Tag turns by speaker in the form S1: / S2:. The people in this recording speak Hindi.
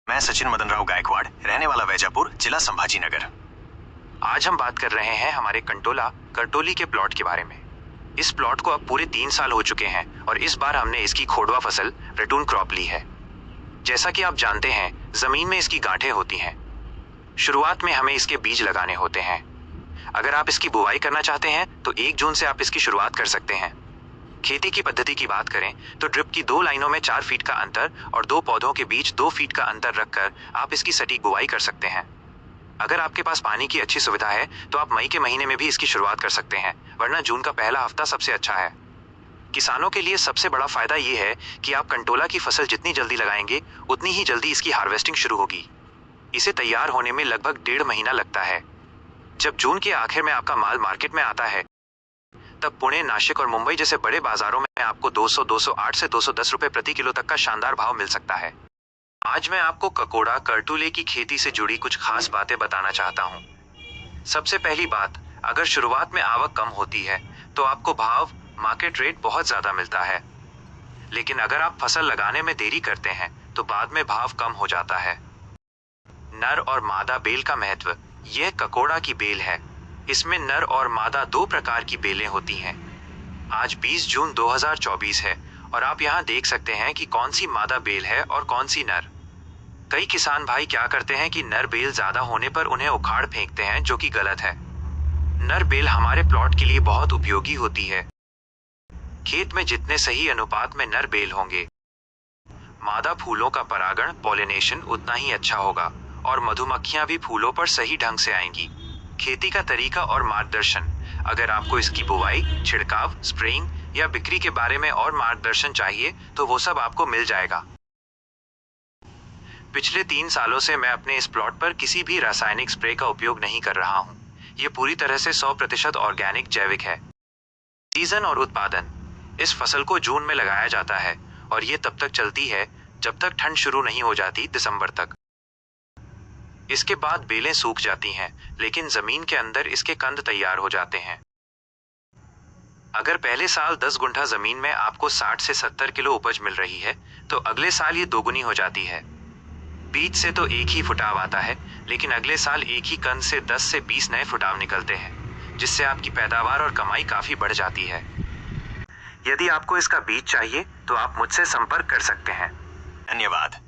S1: मैं सचिन मदन राव गायकवाड़, रहने वाला वैजापुर, जिला संभाजी नगर।
S2: आज हम बात कर रहे हैं हमारे कंटोला करटोली के प्लॉट के बारे में। इस प्लॉट को अब पूरे 3 साल हो चुके हैं और इस बार हमने इसकी खोडवा फसल रटून क्रॉप ली है। जैसा कि आप जानते हैं, जमीन में इसकी गांठें होती हैं। शुरुआत में हमें इसके बीज लगाने होते हैं। अगर आप इसकी बुवाई करना चाहते हैं तो 1 जून से आप इसकी शुरुआत कर सकते हैं। खेती की पद्धति की बात करें तो ड्रिप की 2 लाइनों में 4 फीट का अंतर और 2 पौधों के बीच 2 फीट का अंतर रखकर आप इसकी सटीक बुवाई कर सकते हैं। अगर आपके पास पानी की अच्छी सुविधा है तो आप मई के महीने में भी इसकी शुरुआत कर सकते हैं, वरना जून का पहला हफ्ता सबसे अच्छा है। किसानों के लिए सबसे बड़ा फायदा ये है कि आप कंटोला की फसल जितनी जल्दी लगाएंगे उतनी ही जल्दी इसकी हार्वेस्टिंग शुरू होगी। इसे तैयार होने में लगभग 1.5 महीना लगता है। जब जून के आखिर में आपका माल मार्केट में आता है तब पुणे, नासिक और मुंबई जैसे बड़े बाजारों में आपको 200, 208 से 210 रुपए प्रति किलो तक का शानदार भाव मिल सकता है। आज मैं आपको ककोड़ा करटुले की खेती से जुड़ी कुछ खास बातें बताना चाहता हूँ। सबसे पहली बात, अगर शुरुआत में आवक कम होती है तो आपको भाव मार्केट रेट बहुत ज्यादा मिलता है, लेकिन अगर आप फसल लगाने में देरी करते हैं तो बाद में भाव कम हो जाता है। नर और मादा बेल का महत्व, यह ककोड़ा की बेल है। इसमें नर और मादा 2 प्रकार की बेलें होती हैं। आज 20 जून 2024 है और आप यहाँ देख सकते हैं कि कौन सी मादा बेल है और कौन सी नर। कई किसान भाई क्या करते हैं कि नर बेल ज्यादा होने पर उन्हें उखाड़ फेंकते हैं, जो कि गलत है। नर बेल हमारे प्लॉट के लिए बहुत उपयोगी होती है। खेत में जितने सही अनुपात में नर बेल होंगे, मादा फूलों का परागण पॉलिनेशन उतना ही अच्छा होगा और मधुमक्खियां भी फूलों पर सही ढंग से आएंगी। खेती का तरीका और मार्गदर्शन, अगर आपको इसकी बुवाई, छिड़काव, स्प्रेइंग या बिक्री के बारे में और मार्गदर्शन चाहिए तो वो सब आपको मिल जाएगा। पिछले 3 सालों से मैं अपने इस प्लॉट पर किसी भी रासायनिक स्प्रे का उपयोग नहीं कर रहा हूँ। ये पूरी तरह से 100% ऑर्गेनिक जैविक है। सीजन और उत्पादन, इस फसल को जून में लगाया जाता है और ये तब तक चलती है जब तक ठंड शुरू नहीं हो जाती, दिसंबर तक। इसके बाद बेलें सूख जाती हैं, लेकिन जमीन के अंदर इसके कंद तैयार हो जाते हैं। अगर पहले साल 10 गुंठा जमीन में आपको 60 से 70 किलो उपज मिल रही है तो अगले साल ये दोगुनी हो जाती है। बीज से तो एक ही फुटाव आता है, लेकिन अगले साल एक ही कंद से 10 से 20 नए फुटाव निकलते हैं, जिससे आपकी पैदावार और कमाई काफी बढ़ जाती है। यदि आपको इसका बीज चाहिए तो आप मुझसे संपर्क कर सकते हैं।
S1: धन्यवाद।